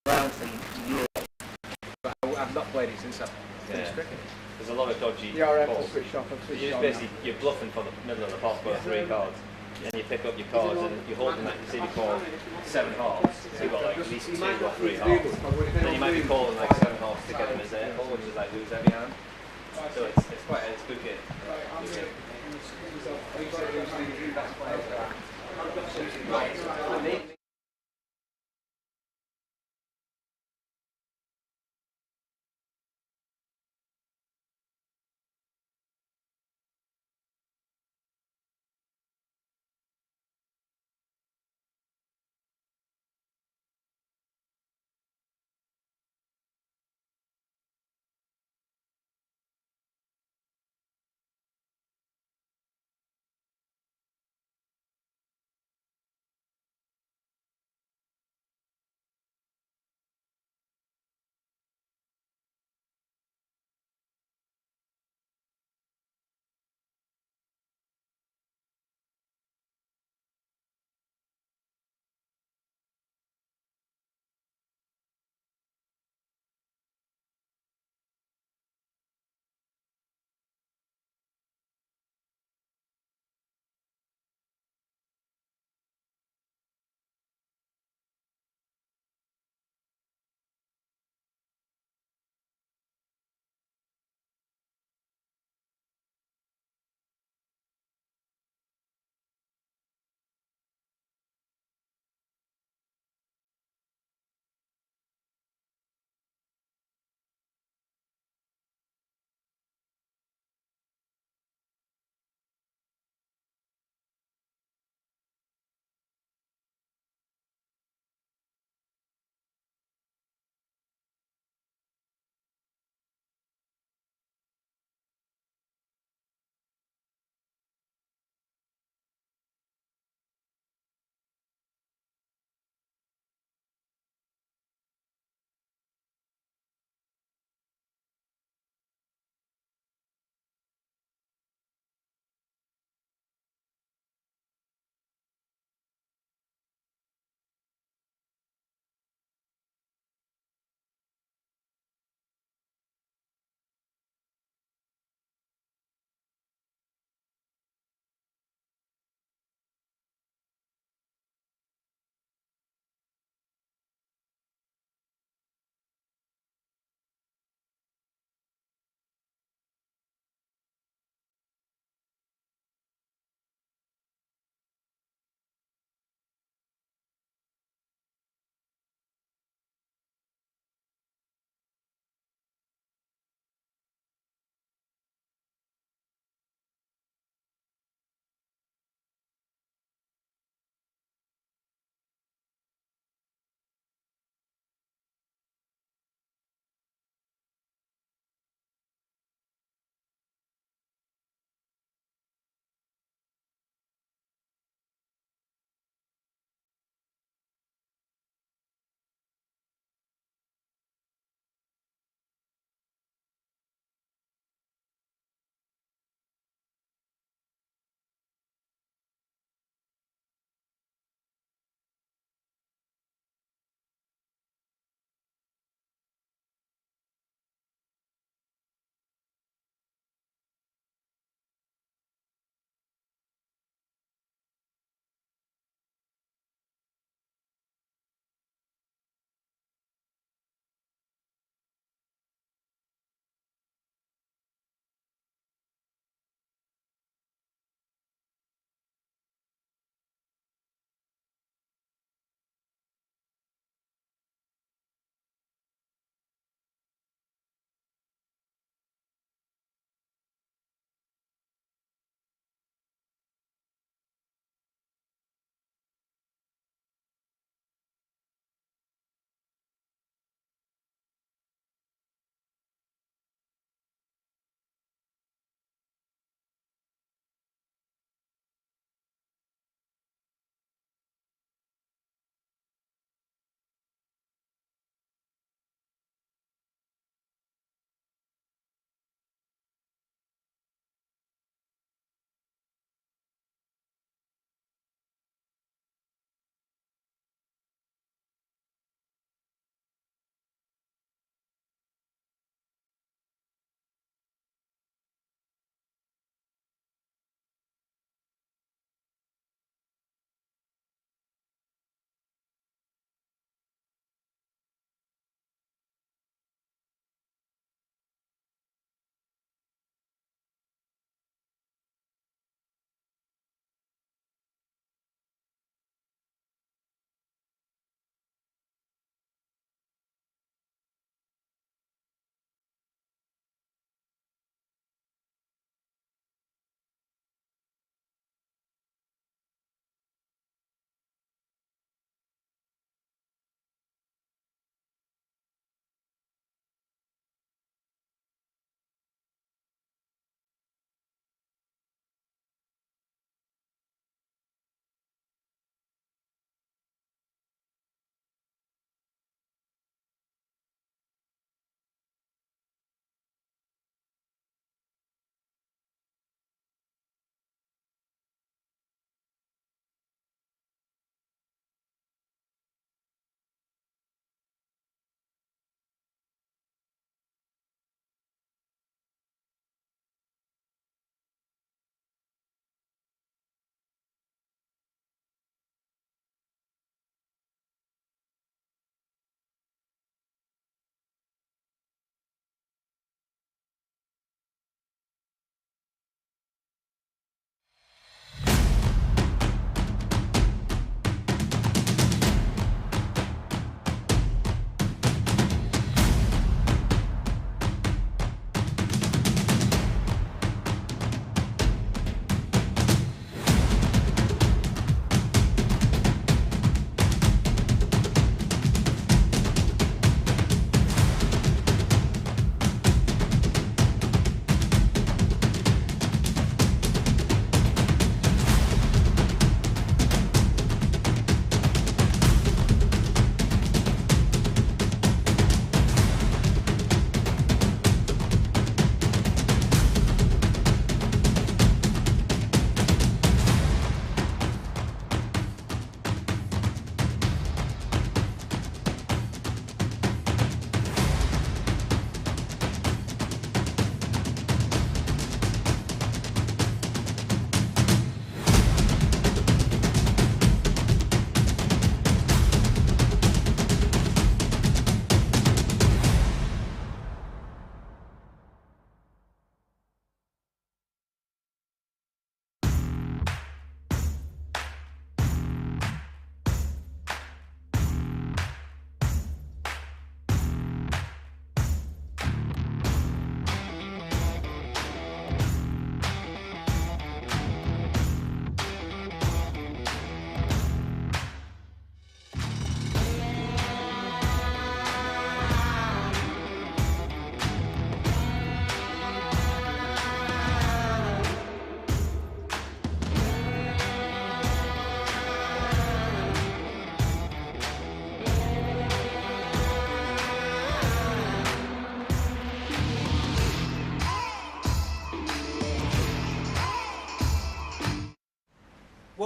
around for years, but I've not played it since I've finished cricket. There's a lot of dodgy balls. Switched off, You're bluffing for the middle of the pot for 3 cards, and you pick up your cards and you hold them like you see before 7 halves, so you've got like at least 2 or 3 halves. And you might be calling like 7 halves to get them as air ball, which is like lose every hand. So it's quite a good game.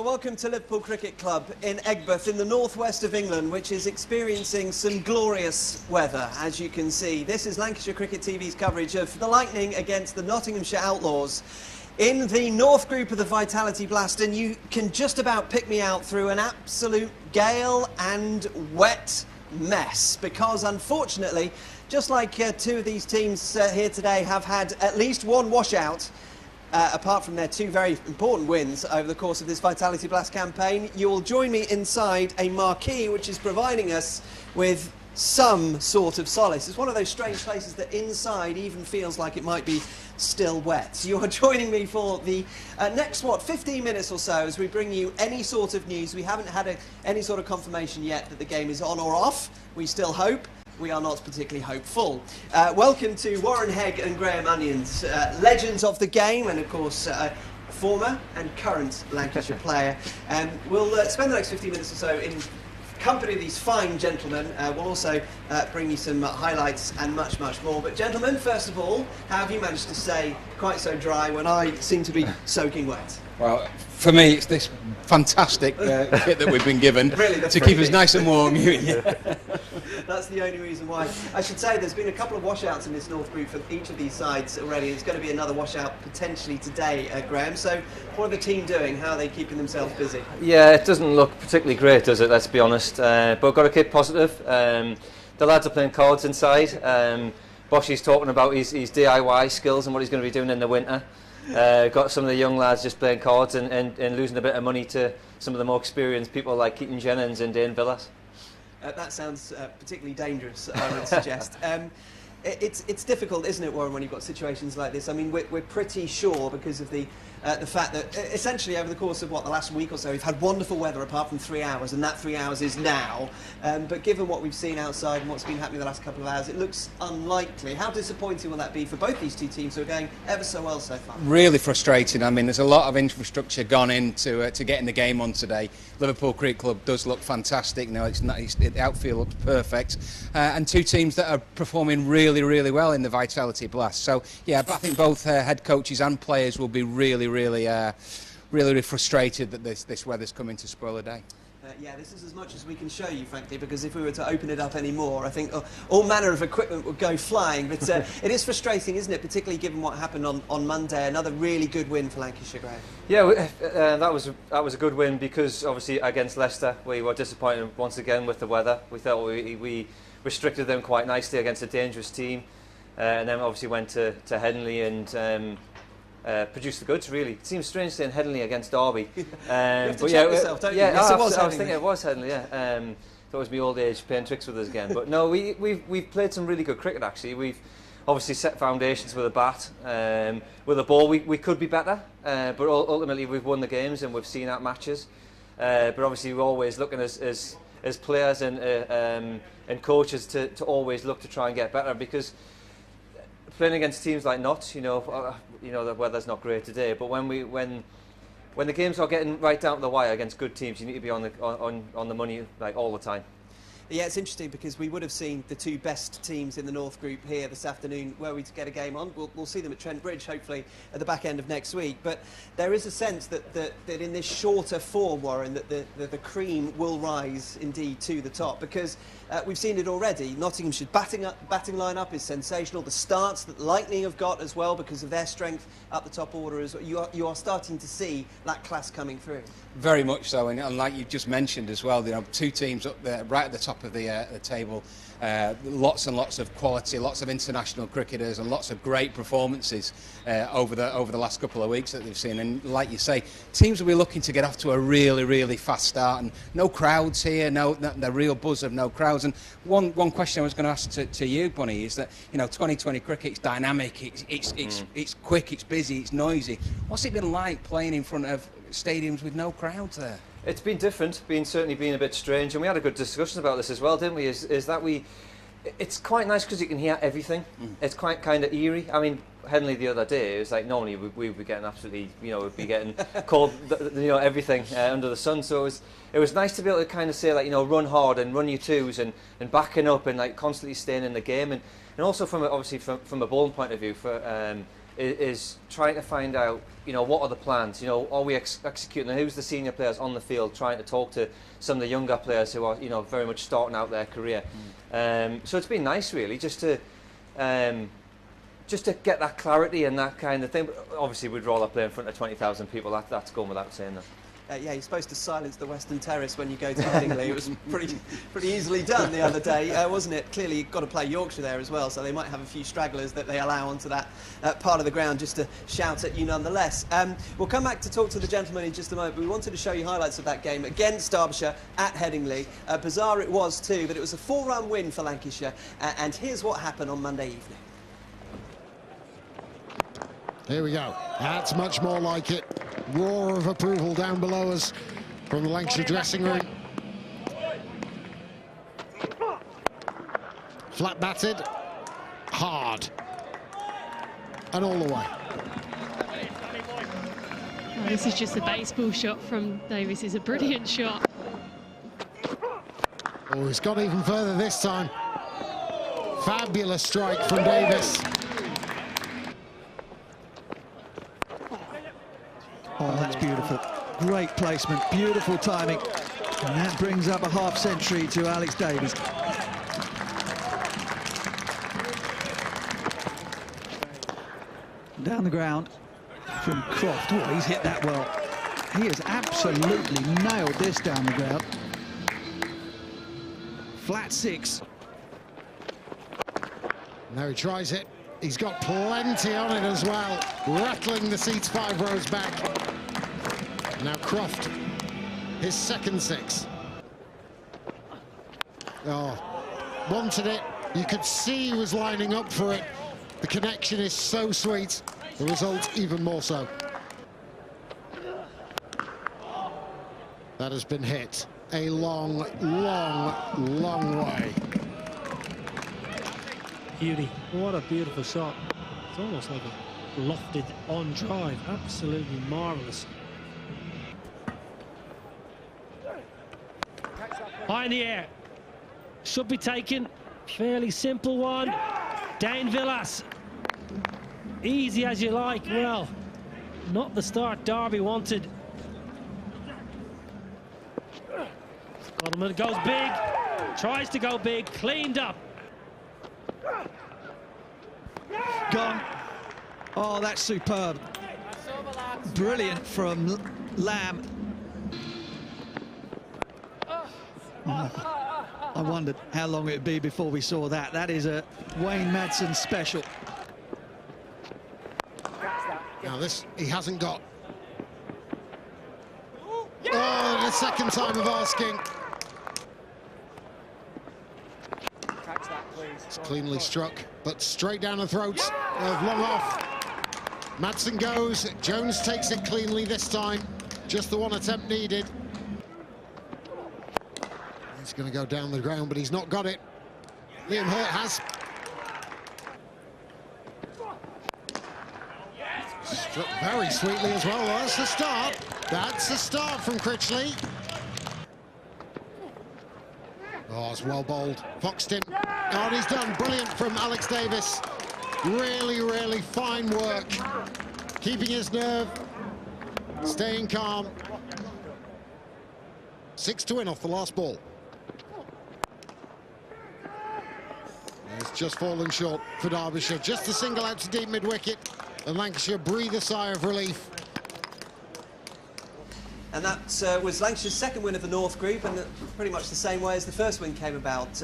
Well, welcome to Liverpool Cricket Club in Aigburth in the northwest of England, which is experiencing some glorious weather, as you can see. This is Lancashire Cricket TV's coverage of the Lightning against the Nottinghamshire Outlaws in the North Group of the Vitality Blast, and you can just about pick me out through an absolute gale and wet mess, because unfortunately, just like two of these teams here today have had at least one washout, apart from their two very important wins over the course of this Vitality Blast campaign. You will join me inside a marquee which is providing us with some sort of solace. It's one of those strange places that inside even feels like it might be still wet. You are joining me for the next, 15 minutes or so as we bring you any sort of news. We haven't had any sort of confirmation yet that the game is on or off. We still hope. We are not particularly hopeful. Welcome to Warren Hegg and Graham Onions, legends of the game, and of course former and current Lancashire player. We'll spend the next 15 minutes or so in company of these fine gentlemen. We'll also bring you some highlights and much, much more. But gentlemen, first of all, how have you managed to stay quite so dry when I seem to be soaking wet? Well, for me, it's this fantastic kit that we've been given really, to keep us nice and warm. That's the only reason why. I should say there's been a couple of washouts in this North Group for each of these sides already. There's going to be another washout potentially today, Graham. So what are the team doing? How are they keeping themselves busy? Yeah, it doesn't look particularly great, does it? Let's be honest. But we've got to keep positive. The lads are playing cards inside. Boshy's talking about his DIY skills and what he's going to be doing in the winter. Got some of the young lads just playing cards and losing a bit of money to some of the more experienced people like Keaton Jennings and Dane Villas. That sounds particularly dangerous, I would suggest. It's difficult, isn't it, Warren, when you've got situations like this? I mean, we're pretty sure because of the fact that essentially over the course of the last week or so, we've had wonderful weather apart from 3 hours, and that 3 hours is now. But given what we've seen outside and what's been happening the last couple of hours, it looks unlikely. How disappointing will that be for both these two teams who are going ever so well so far? Really frustrating. I mean, there's a lot of infrastructure gone into to getting the game on today. Liverpool Cricket Club does look fantastic. You know, the outfield looks perfect, and two teams that are performing really, really well in the Vitality Blast. So yeah, I think both head coaches and players will be really frustrated that this weather's coming to spoil the day. Yeah, this is as much as we can show you, frankly, because if we were to open it up any more, I think all manner of equipment would go flying. But it is frustrating, isn't it, particularly given what happened on Monday. Another really good win for Lancashire, Graham. Yeah, that was a good win because obviously against Leicester we were disappointed once again with the weather. We thought we restricted them quite nicely against a dangerous team, and then obviously went to Headingley and produced the goods. Really, it seems strange saying Headingley against Derby. You have to check yourself, don't you? Yes, I was thinking it was Headingley. Yeah, thought it was my old age playing tricks with us again. But no, we've played some really good cricket actually. We've obviously set foundations with a bat, with a ball. We could be better, but ultimately we've won the games and we've seen out matches. But obviously we're always looking as players and coaches to always look to try and get better, because playing against teams like Notts, you know the weather's not great today, but when the games are getting right down to the wire against good teams, you need to be on the money like all the time. Yeah, it's interesting because we would have seen the two best teams in the North Group here this afternoon were we to get a game on. We'll see them at Trent Bridge hopefully at the back end of next week. But there is a sense that in this shorter form, Warren, that the cream will rise indeed to the top, because we've seen it already. Nottinghamshire's batting line-up is sensational. The starts that Lightning have got as well because of their strength up the top order as well. You are starting to see that class coming through. Very much so, and like you just mentioned as well, you know, two teams up there right at the top of the table, lots and lots of quality, lots of international cricketers, and lots of great performances over the last couple of weeks that they've seen. And like you say, teams will be looking to get off to a really fast start, and no crowds here, the real buzz of no crowds. And one question I was going to ask to you, Bunny, is that, you know, 2020 cricket, it's dynamic, it's quick, it's busy, it's noisy. What's it been like playing in front of stadiums with no crowds there? It's been different, certainly been a bit strange, and we had a good discussion about this as well, didn't we? Is that it's quite nice because you can hear everything. It's quite kind of eerie. I mean, Headingley the other day, it was like normally we'd be getting absolutely, you know, we'd be getting called, you know, everything under the sun. So it was nice to be able to kind of say, like, you know, run hard and run your twos and backing up and like constantly staying in the game, and also from a bowling point of view, for is trying to find out, you know, what are the plans? You know, are we executing? And who's the senior players on the field trying to talk to some of the younger players who are, you know, very much starting out their career? So it's been nice, really, just to get that clarity and that kind of thing. But obviously, we'd rather play in front of 20,000 people. That's going without saying that. Yeah, you're supposed to silence the Western Terrace when you go to Headingley. It was pretty easily done the other day, wasn't it? Clearly, you've got to play Yorkshire there as well, so they might have a few stragglers that they allow onto that part of the ground just to shout at you nonetheless. We'll come back to talk to the gentleman in just a moment, but we wanted to show you highlights of that game against Derbyshire at Headingley. Bizarre it was too, but it was a 4-run win for Lancashire, and here's what happened on Monday evening. Here we go. That's much more like it. Roar of approval down below us from the Lancashire dressing room. Flat batted, hard, and all the way. Oh, this is just a baseball shot from Davies. It's a brilliant shot. Oh, he's gone even further this time. Fabulous strike from Davies. Oh, that's beautiful. Great placement, beautiful timing. And that brings up a half-century to Alex Davies. Down the ground from Croft. Oh, he's hit that well. He has absolutely nailed this down the ground. Flat 6. Now he tries it. He's got plenty on it as well, rattling the seats 5 rows back. Now Croft, his second 6. Oh, wanted it. You could see he was lining up for it. The connection is so sweet. The result even more so. That has been hit a long, long, long way. Beauty. What a beautiful shot. It's almost like a lofted on drive. Absolutely marvellous. High in the air. Should be taken. Fairly simple one. Dane Villas. Easy as you like. Well, not the start Derby wanted. Scotland goes big. Tries to go big. Cleaned up. Gone. Oh, that's superb. Brilliant from Lamb. I wondered how long it would be before we saw that. That is a Wayne Madsen special. Now this, he hasn't got. Oh, the second time of asking. It's cleanly struck, but straight down the throats of long off. Madsen goes, Jones takes it cleanly this time. Just the one attempt needed. He's going to go down the ground, but he's not got it. Liam Hurt has. Struck very sweetly as well. That's the start. That's the start from Critchley. Oh, it's well bowled. Foxed him. Oh, and he's done. Brilliant from Alex Davies. Really, really fine work. Keeping his nerve. Staying calm. 6 to win off the last ball. It's just fallen short for Derbyshire. Just a single out to deep mid-wicket. And Lancashire breathe a sigh of relief. And that was Lancashire's second win of the North Group, and pretty much the same way as the first win came about,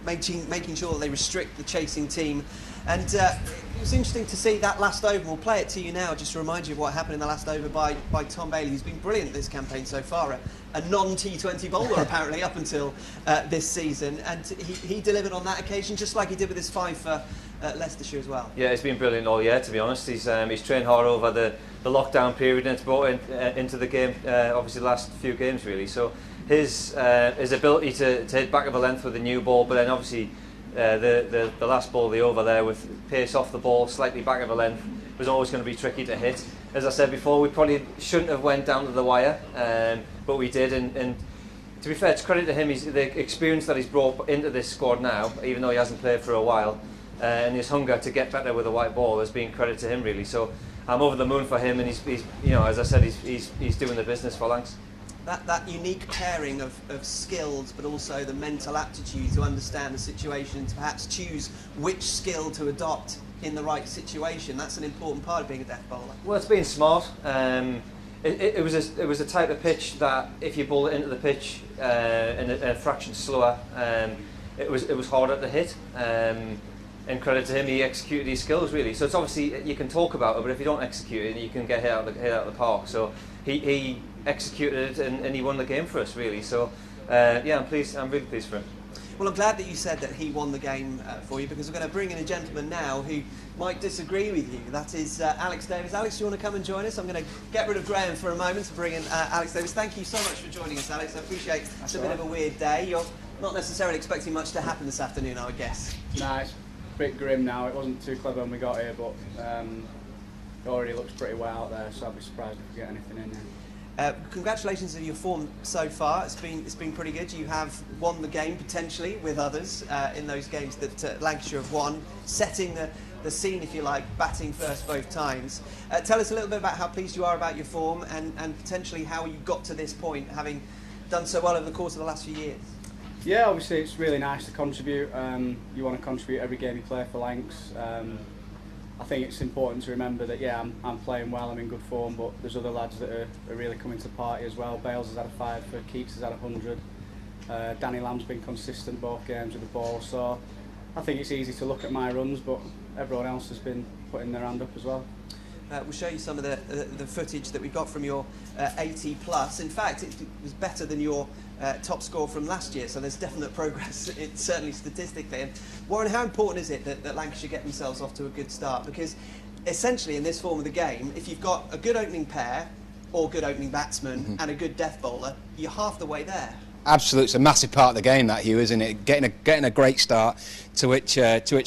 making sure that they restrict the chasing team. And it was interesting to see that last over. We'll play it to you now, just to remind you of what happened in the last over by Tom Bailey, who's been brilliant this campaign so far. A non-T20 bowler, apparently, up until this season. And he delivered on that occasion, just like he did with his 5 for Leicestershire as well. Yeah, it's been brilliant all year, to be honest. He's trained hard over the lockdown period, and it's brought into the game, obviously the last few games really. So his ability to hit back of the length with a new ball, but then obviously the last ball, the over there with pace off the ball, slightly back of the length, was always going to be tricky to hit. As I said before, we probably shouldn't have went down to the wire, but we did. And to be fair, it's credit to him, the experience that he's brought into this squad now, even though he hasn't played for a while. and his hunger to get better with a white ball has been credit to him, really. So I'm over the moon for him, and he's you know, as I said, he's doing the business for Lancs. That unique pairing of skills, but also the mental aptitude to understand the situation, to perhaps choose which skill to adopt in the right situation. That's an important part of being a death bowler. Well, it's being smart. It was a type of pitch that if you bowled it into the pitch in a fraction slower, it was harder to hit. And credit to him, he executed his skills really. So it's obviously, you can talk about it, but if you don't execute it, you can get hit out of the park. So he executed it, and he won the game for us really. So yeah, I'm really pleased for him. Well, I'm glad that you said that he won the game for you, because we're going to bring in a gentleman now who might disagree with you. That is Alex Davies. Alex, do you want to come and join us? I'm going to get rid of Graham for a moment to bring in Alex Davies. Thank you so much for joining us, Alex. I appreciate it's a bit of a weird day. You're not necessarily expecting much to happen this afternoon, I would guess. No, it's a bit grim now. It wasn't too clever when we got here, but it already looks pretty well out there, so I'd be surprised if we get anything in here. Congratulations on your form so far. It's been pretty good. You have won the game potentially with others in those games that Lancashire have won, setting the scene, if you like, batting first both times. Tell us a little bit about how pleased you are about your form, and potentially how you got to this point, having done so well over the course of the last few years. Yeah, obviously it's really nice to contribute. You want to contribute every game you play for Lancs. I think it's important to remember that, yeah, I'm playing well, I'm in good form, but there's other lads that are really coming to the party as well. Bales has had a 5 for, Keats has had 100. Danny Lamb's been consistent both games with the ball, so I think it's easy to look at my runs, but everyone else has been putting their hand up as well. We'll show you some of the footage that we got from your 80 plus. In fact, it was better than your top score from last year, so there's definite progress, certainly statistically. And Warren, how important is it that Lancashire get themselves off to a good start? Because essentially in this form of the game, if you've got a good opening pair or good opening batsman and a good death bowler, you're half the way there. Absolutely, it's a massive part of the game, that, Hugh, isn't it? Getting a great start, to which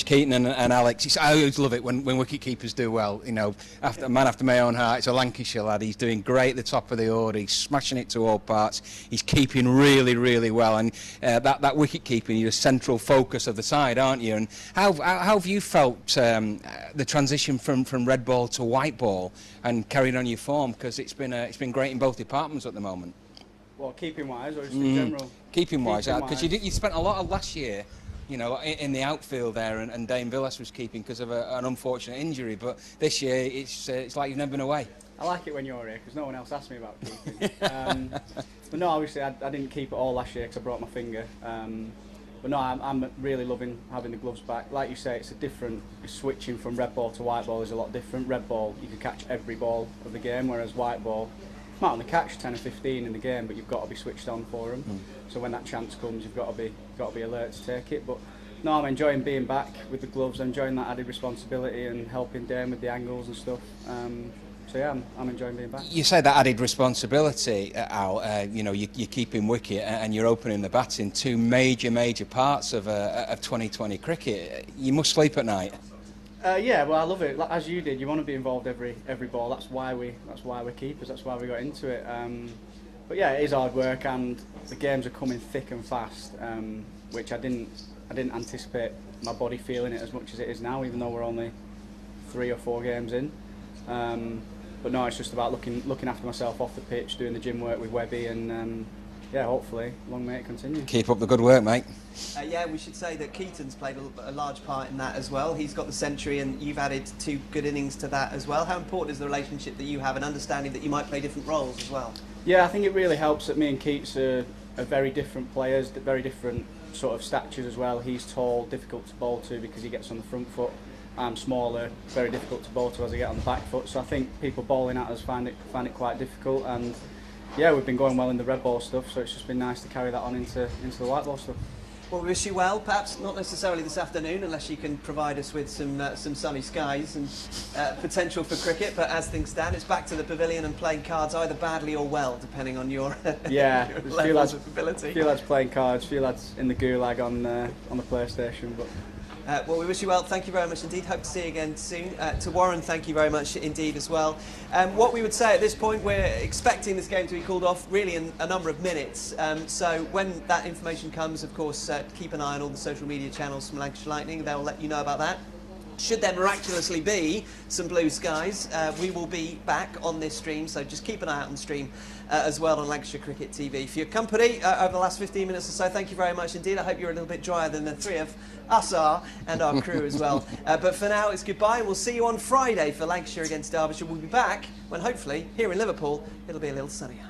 Keaton and Alex. I always love it when wicket keepers do well. You know, a man after my own heart. It's a Lancashire lad. He's doing great at the top of the order. He's smashing it to all parts. He's keeping really, really well. And that wicket keeping, you're a central focus of the side, aren't you? And how have you felt the transition from red ball to white ball and carrying on your form? Because it's been great in both departments at the moment. Well, keeping wise, or just in general? Keeping wise, because you spent a lot of last year, you know, in the outfield there, and Dane Villas was keeping because of an unfortunate injury. But this year, it's like you've never been away. I like it when you're here because no one else asked me about keeping. But no, obviously I didn't keep it all last year because I broke my finger. But no, I'm really loving having the gloves back. Like you say, it's a different. Switching from red ball to white ball is a lot different. Red ball, you can catch every ball of the game, whereas white ball, might only catch 10 or 15 in the game, but you've got to be switched on for them. So when that chance comes, you've got to be alert to take it. But no, I'm enjoying being back with the gloves. I'm enjoying that added responsibility and helping Dane with the angles and stuff. So yeah, I'm enjoying being back. You say that added responsibility, Al. You know, you're keeping wicket and you're opening the batting. Two major parts of 2020 cricket. You must sleep at night. Yeah, well, I love it. As you did, you want to be involved every ball. That's why we're keepers. That's why we got into it. But yeah, it is hard work, and the games are coming thick and fast, which I didn't anticipate my body feeling it as much as it is now, even though we're only 3 or 4 games in. But no, it's just about looking after myself off the pitch, doing the gym work with Webby, and yeah, hopefully, long may it continue. Keep up the good work, mate. Yeah, we should say that Keaton's played a large part in that as well. He's got the century, and you've added 2 good innings to that as well. How important is the relationship that you have, and understanding that you might play different roles as well? Yeah, I think it really helps that me and Keats are very different players, very different sort of statures as well. He's tall, difficult to bowl to because he gets on the front foot. I'm smaller, very difficult to bowl to as I get on the back foot. So I think people bowling at us find it quite difficult, and yeah, we've been going well in the red ball stuff, so it's just been nice to carry that on into the white ball stuff. Well, we wish you well. Perhaps not necessarily this afternoon, unless you can provide us with some sunny skies and potential for cricket. But as things stand, it's back to the pavilion and playing cards, either badly or well, depending on your yeah. your levels of ability. A few lads playing cards, a few lads in the gulag on the PlayStation, but Well, we wish you well. Thank you very much indeed. Hope to see you again soon. To Warren, thank you very much indeed as well. What we would say at this point, we're expecting this game to be called off really in a number of minutes. So when that information comes, of course, keep an eye on all the social media channels from Lancashire Lightning. They'll let you know about that. Should there miraculously be some blue skies, we will be back on this stream, so just keep an eye out on the stream as well on Lancashire Cricket TV. For your company over the last 15 minutes or so, thank you very much indeed. I hope you're a little bit drier than the three of us are, and our crew as well. But for now, it's goodbye, and we'll see you on Friday for Lancashire against Derbyshire. We'll be back when hopefully, here in Liverpool, it'll be a little sunnier.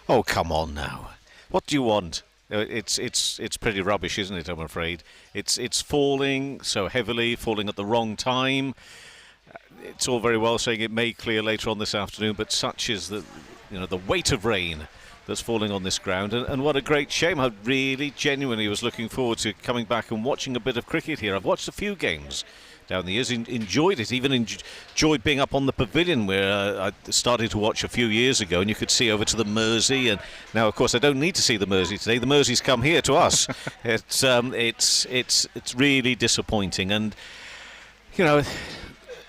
Oh, come on now. What do you want? It's pretty rubbish, isn't it, I'm afraid? It's falling so heavily, falling at the wrong time. It's all very well saying it may clear later on this afternoon, but such is the weight of rain that's falling on this ground. And what a great shame. I really genuinely was looking forward to coming back and watching a bit of cricket here. I've watched a few games down the years, enjoyed it, even enjoyed being up on the pavilion where I started to watch a few years ago, and you could see over to the Mersey. And now, of course, I don't need to see the Mersey today. The Mersey's come here to us. It's really disappointing. And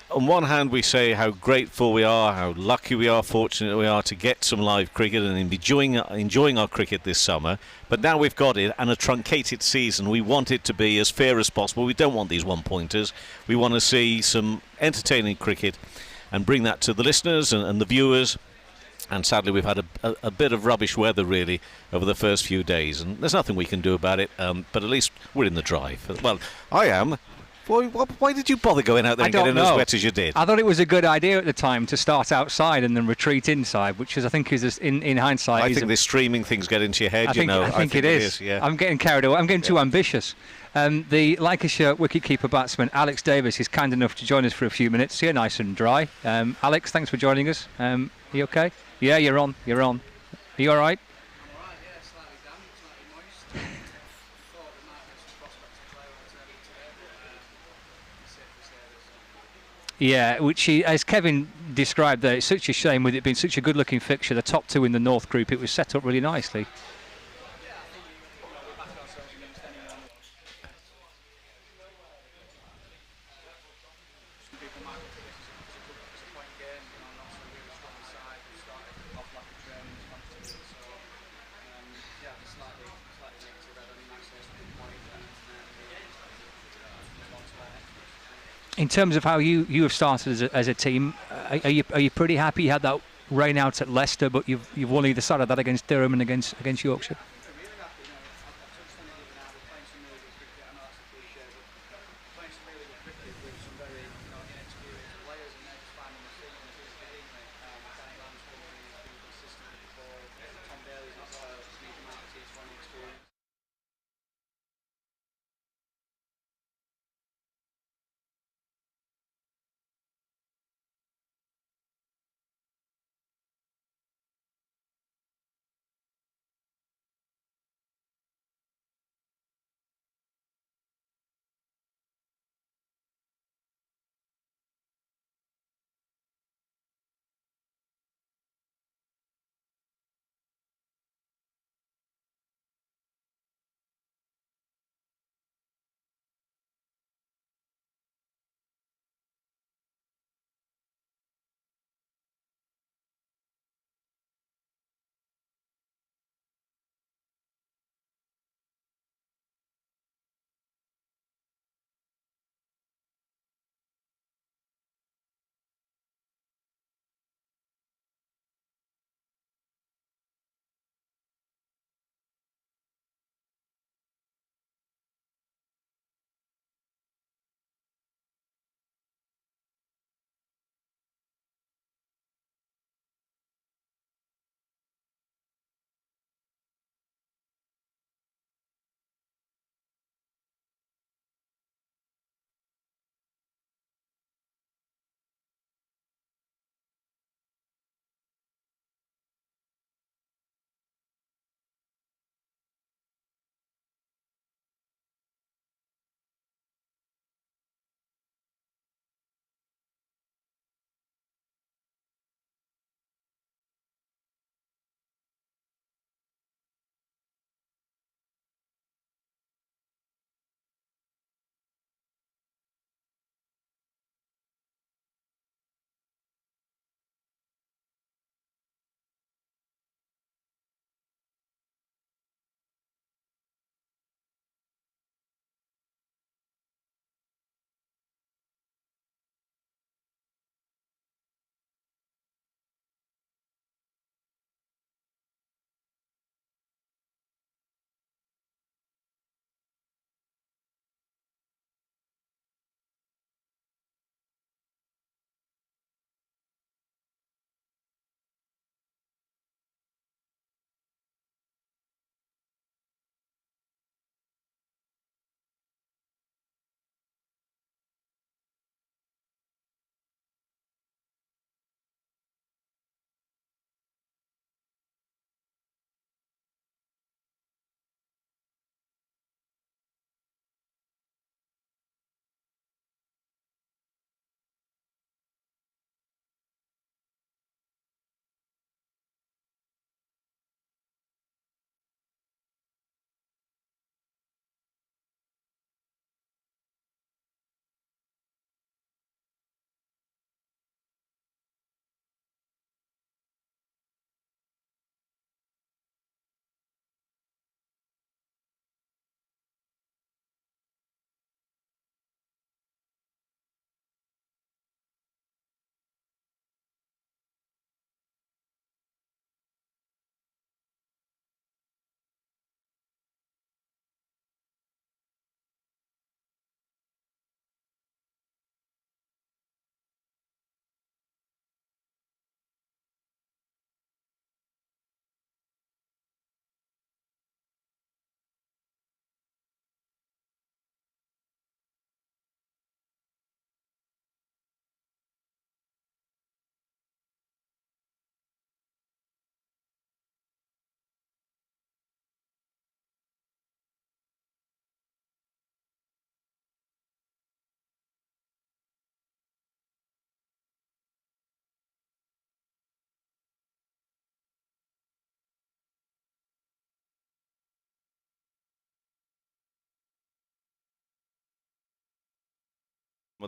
on one hand, we say how grateful we are, how lucky we are, fortunate we are to get some live cricket and enjoying our cricket this summer. But now we've got it, and a truncated season. We want it to be as fair as possible. We don't want these one-pointers. We want to see some entertaining cricket and bring that to the listeners and the viewers. And sadly, we've had a bit of rubbish weather, really, over the first few days. And there's nothing we can do about it, but at least we're in the drive. Well, I am. Why did you bother going out there and getting as wet as you did? I thought it was a good idea at the time to start outside and then retreat inside, which is, I think, is in hindsight. I think this streaming things get into your head. I think it is. Yeah. I'm getting carried away. I'm getting too ambitious. The Lancashire wicketkeeper batsman Alex Davies is kind enough to join us for a few minutes. Here, nice and dry. Alex, thanks for joining us. Are you okay? Yeah, you're on. Are you all right? Yeah, which as Kevin described there, it's such a shame with it being such a good-looking fixture. The top two in the North Group, it was set up really nicely. In terms of how you have started as a team, are you pretty happy? You had that rain out at Leicester, but you've won either side of that against Durham and against Yorkshire.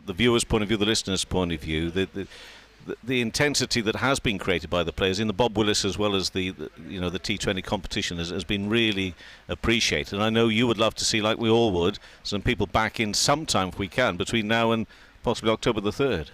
the viewer's point of view, the listener's point of view, the intensity that has been created by the players in the Bob Willis as well as the T20 competition has been really appreciated. And I know you would love to see, like we all would, some people back in sometime if we can between now and possibly October the 3rd.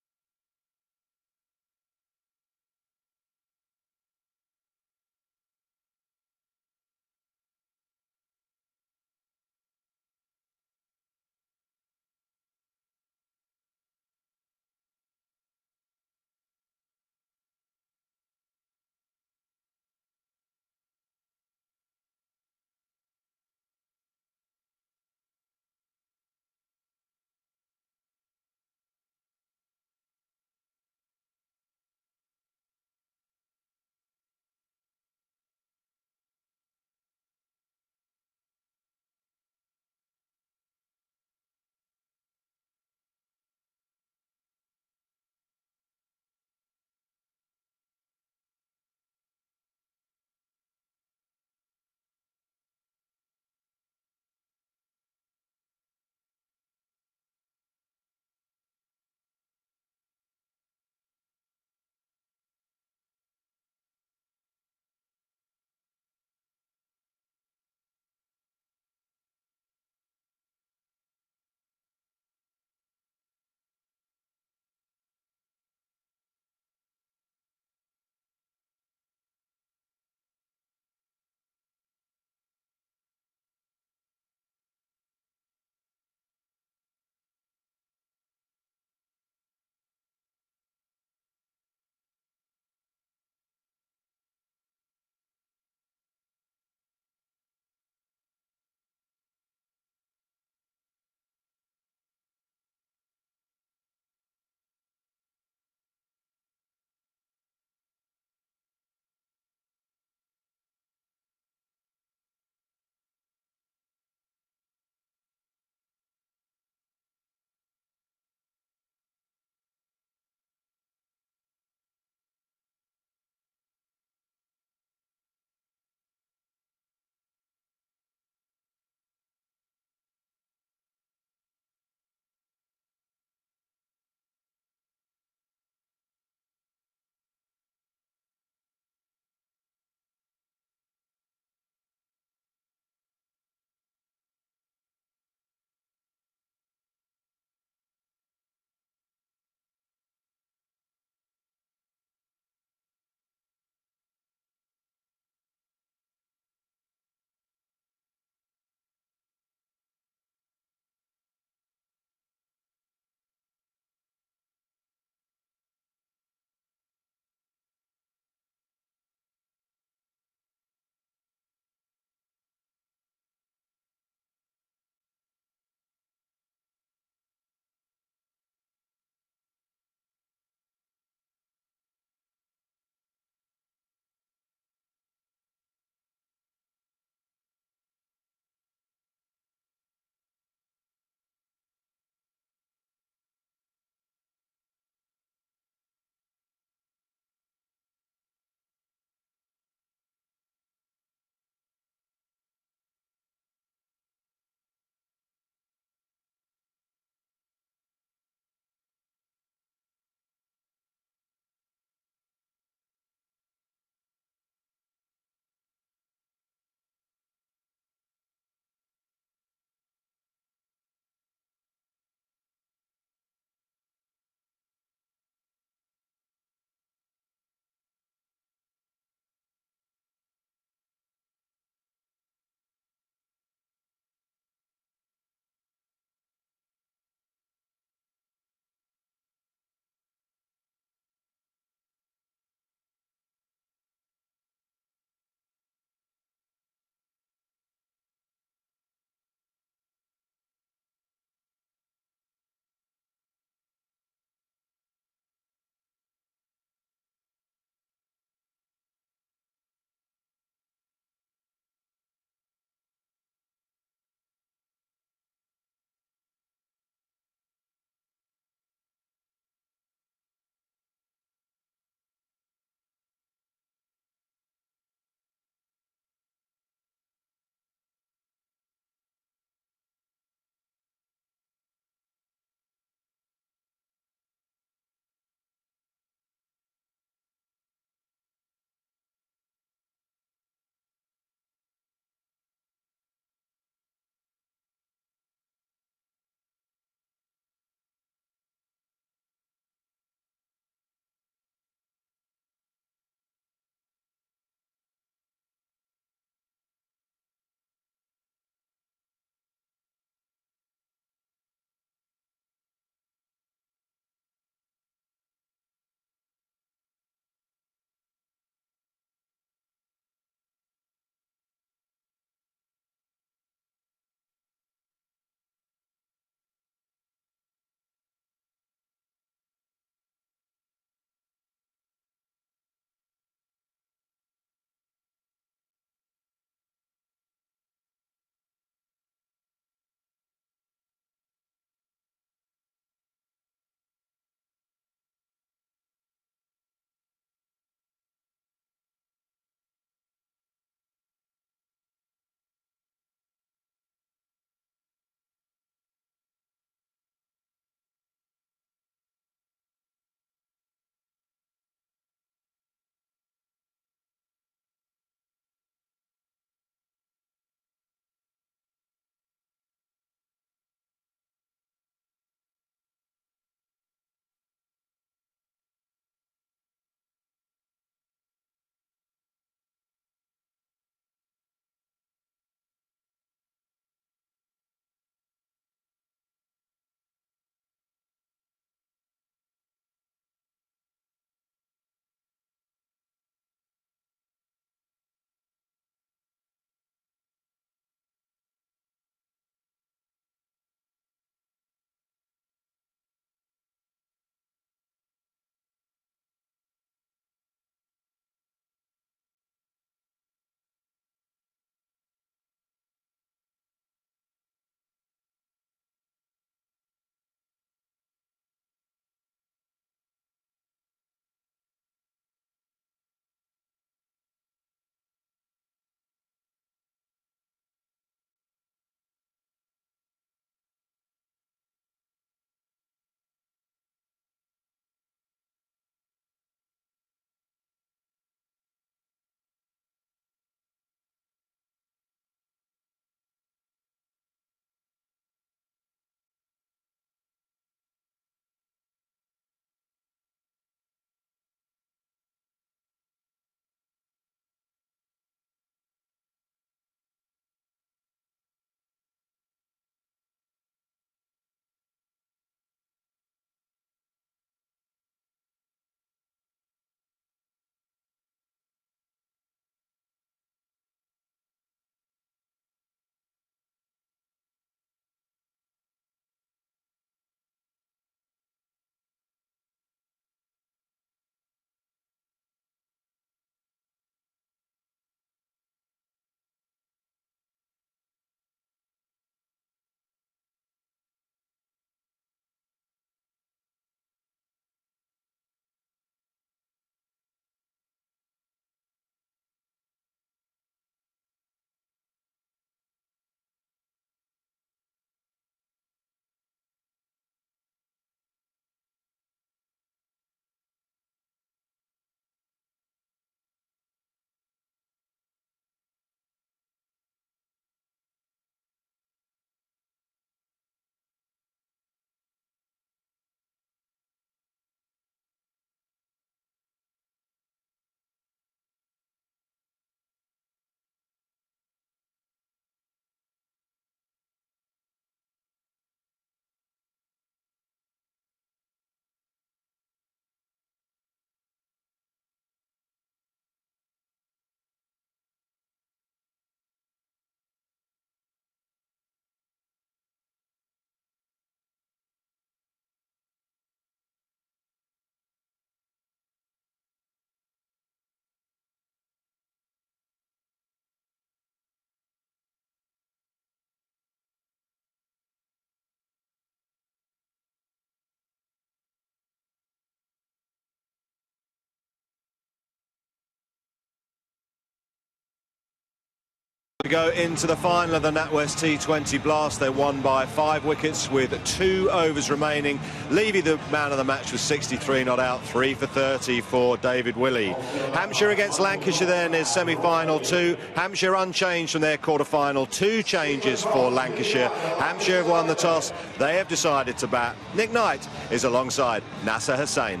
We go into the final of the NatWest T20 Blast. They're won by 5 wickets with 2 overs remaining. Levy, the man of the match, was 63 not out, 3 for 30 for David Willey. Hampshire against Lancashire then is semi-final 2. Hampshire unchanged from their quarter-final. 2 changes for Lancashire. Hampshire have won the toss. They have decided to bat. Nick Knight is alongside Nasser Hussain.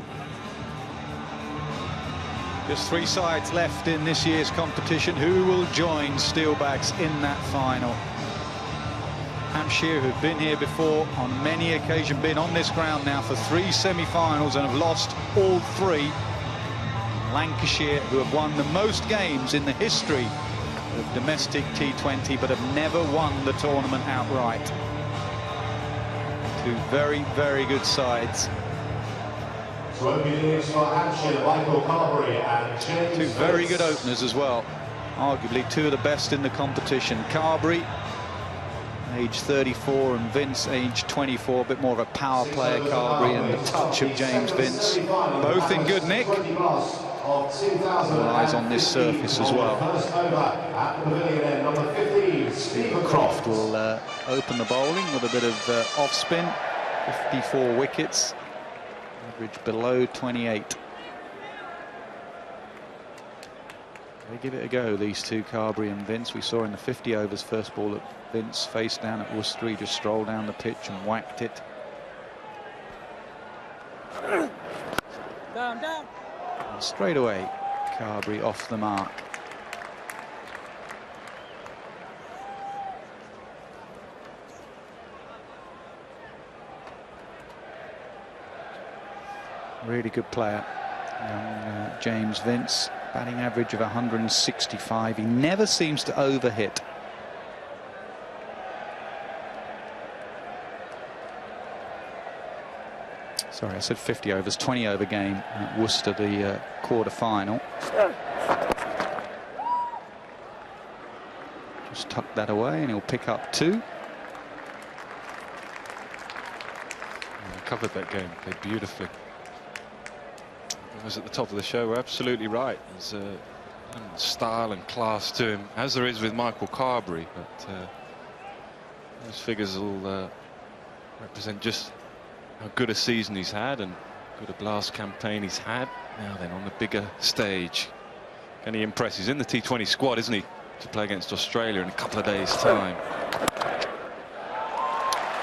Just 3 sides left in this year's competition. Who will join Steelbacks in that final? Hampshire, who've been here before on many occasions, been on this ground now for 3 semi-finals and have lost all 3. Lancashire, who have won the most games in the history of domestic T20 but have never won the tournament outright. 2 very, very good sides. 2 very good openers as well. Arguably 2 of the best in the competition. Carberry, age 34, and Vince, age 24. A bit more of a power player, Carberry, and the touch of James Vince. Both in good nick. Eyes on this surface as well. Stephen Croft will open the bowling with a bit of off-spin. 54 wickets. Average below 28. They give it a go, these 2, Carberry and Vince. We saw in the 50 overs first ball that Vince faced down at Worcester. He just strolled down the pitch and whacked it. Down, down. And straight away, Carberry off the mark. Really good player, young James Vince. Batting average of 165. He never seems to overhit. Sorry, I said 50 overs, 20 over game at Worcester, the quarter-final. Just tuck that away and he'll pick up 2. Covered that game, played beautifully. Was at the top of the show, we're absolutely right. There's style and class to him, as there is with Michael Carberry, but those figures will represent just how good a season he's had and good a Blast campaign he's had. Now then, on the bigger stage, can he impress? He's in the T20 squad, isn't he, to play against Australia in a couple of days' time.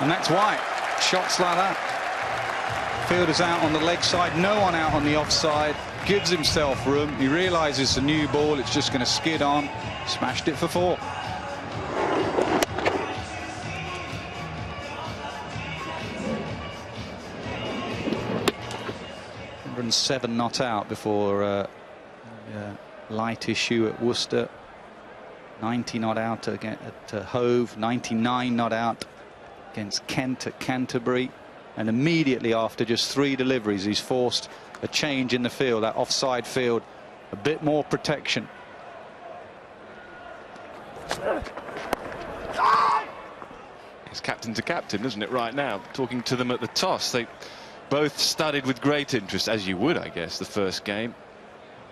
And that's why shots like that. Fielder's out on the leg side, no one out on the offside, gives himself room. He realises it's a new ball, it's just going to skid on. Smashed it for 4. 107 not out before light issue at Worcester. 90 not out at Hove. 99 not out against Kent at Canterbury. And immediately after just 3 deliveries, he's forced a change in the field, that offside field, a bit more protection. It's captain to captain, isn't it, right now? Talking to them at the toss. They both studied with great interest, as you would, I guess, the first game.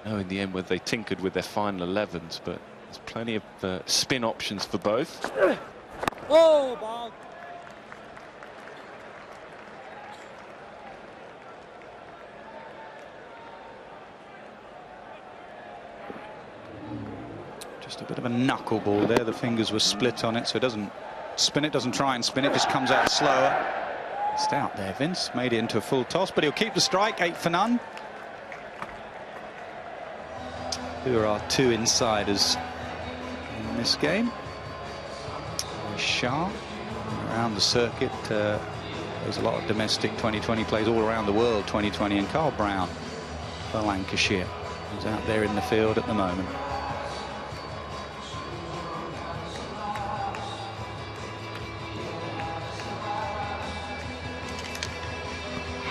No, in the end, whether they tinkered with their final 11s, but there's plenty of spin options for both. Oh, ball. Just a bit of a knuckleball there. The fingers were split on it, so it doesn't spin it, doesn't try and spin it, just comes out slower. It's out there, Vince. Made it into a full toss, but he'll keep the strike. 8 for none. Who are our 2 insiders in this game? Sharp around the circuit. There's a lot of domestic 2020 plays all around the world. 2020, and Carl Brown for Lancashire, who's out there in the field at the moment.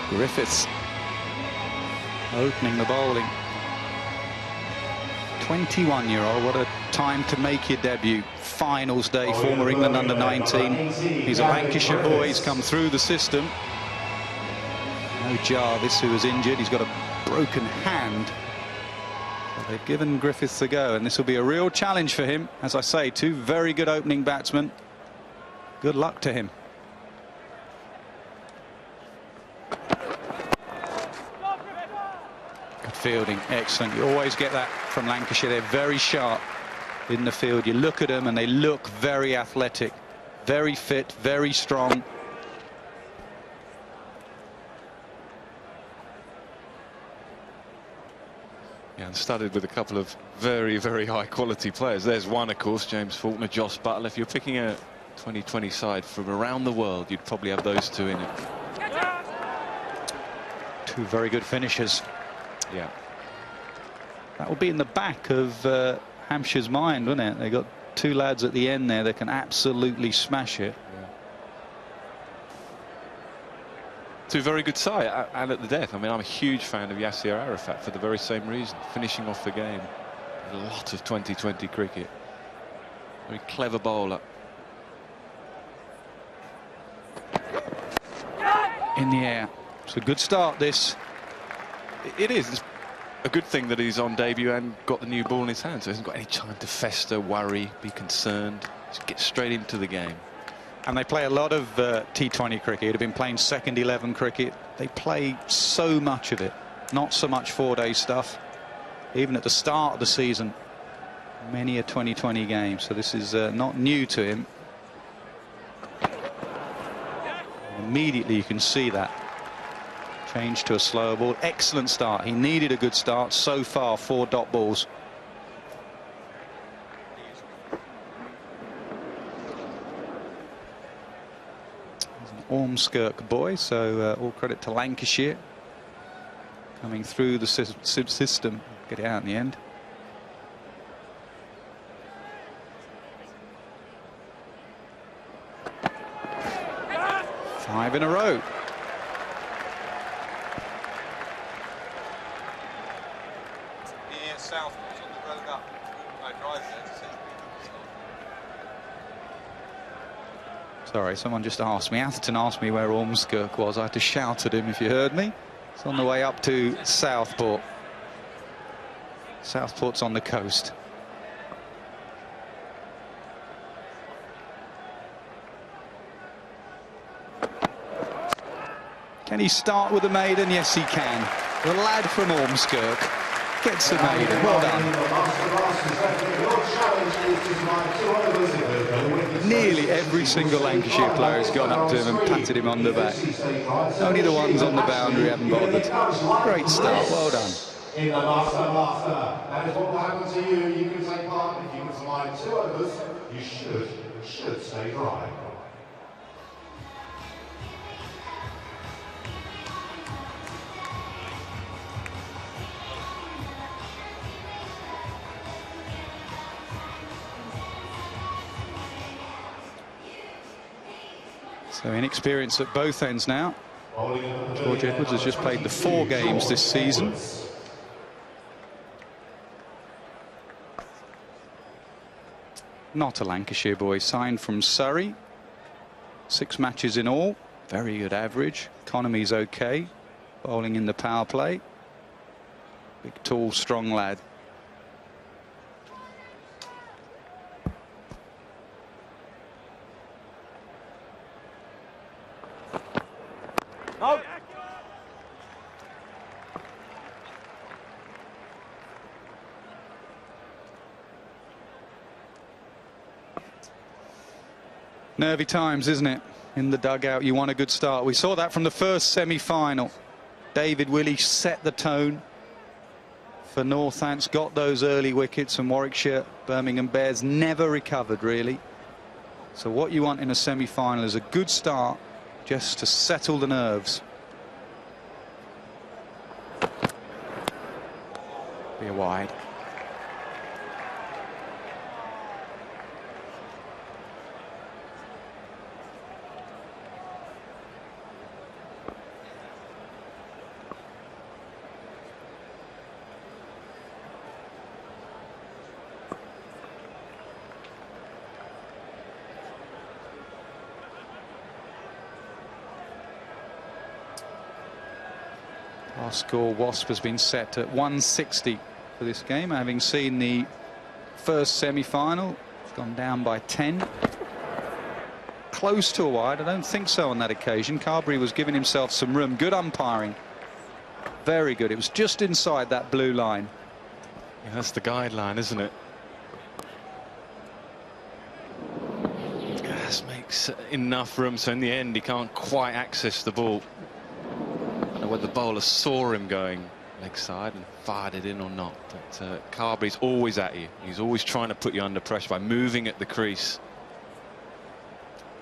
Griffiths opening the bowling. 21-year-old, what a time to make your debut. Finals day, former England under-19. He's a Lancashire boy, he's come through the system. No Jarvis, who was injured. He's got a broken hand. Well, they've given Griffiths a go, and this will be a real challenge for him. As I say, two very good opening batsmen. Good luck to him. Good fielding, excellent. You always get that from Lancashire. They're very sharp in the field. You look at them and they look very athletic, very fit, very strong. Yeah, and started with a couple of very, very high quality players. There's one, of course, James Faulkner, Joss Butler. If you're picking a 2020 side from around the world, you'd probably have those two in it. Two very good finishers. Yeah. That will be in the back of Hampshire's mind, wouldn't it? They got two lads at the end there that can absolutely smash it. Yeah. Two very good side, and at the death. I mean, I'm a huge fan of Yasser Arafat for the very same reason. Finishing off the game. A lot of 2020 cricket. Very clever bowler. In the air. It's a good start, this. It is. It's a good thing that he's on debut and got the new ball in his hand, so he hasn't got any time to fester, worry, be concerned. Just get straight into the game. And they play a lot of T20 cricket. They've been playing second 11 cricket. They play so much of it. Not so much 4-day stuff. Even at the start of the season, many a 2020 game. So this is not new to him. Immediately you can see that. Change to a slower ball. Excellent start. He needed a good start. So far, 4 dot balls. He's an Ormskirk boy, so all credit to Lancashire. Coming through the system. Get it out in the end. Five in a row. Sorry, someone just asked me. Atherton asked me where Ormskirk was. I had to shout at him if you heard me. It's on the way up to Southport. Southport's on the coast. Can he start with a maiden? Yes, he can. The lad from Ormskirk gets a maiden. Well done. Nearly every single Lancashire player has gone up to him and patted him on the back. Only the ones on the boundary haven't bothered. Great start. Well done. In the master. That is what will happen to you. You can take part. If you can survive 2 overs, you should stay dry. So inexperience at both ends now. George Edwards has just played the 4 games this season. Not a Lancashire boy, signed from Surrey. 6 matches in all. Very good average. Economy's okay. Bowling in the power play. Big, tall, strong lad. No. Nervy times, isn't it? In the dugout, you want a good start. We saw that from the first semi-final. David Willey set the tone for Northants, got those early wickets, and Warwickshire, Birmingham Bears never recovered, really. So what you want in a semi-final is a good start, just to settle the nerves. Be a wide. Our score, Wasp, has been set at 160 for this game, having seen the first semi-final. It's gone down by 10. Close to a wide. I don't think so on that occasion. Carberry was giving himself some room. Good umpiring. Very good. It was just inside that blue line. Yeah, that's the guideline, isn't it? This makes enough room, so in the end he can't quite access the ball. I don't know whether the bowler saw him going leg side and fired it in or not, but Carberry's always at you. He's always trying to put you under pressure by moving at the crease.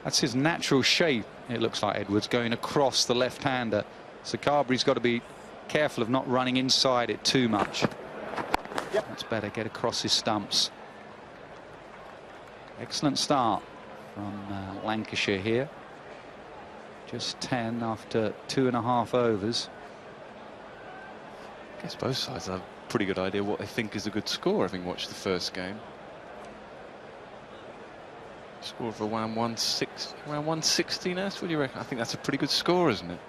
That's his natural shape, it looks like, Edwards, going across the left-hander. So Carberry's got to be careful of not running inside it too much. That's better, get across his stumps. Excellent start from Lancashire here. Just 10 after 2.5 overs. I guess both sides have a pretty good idea what they think is a good score, having watched the first game. Score of around 160, Ness, what do you reckon? I think that's a pretty good score, isn't it?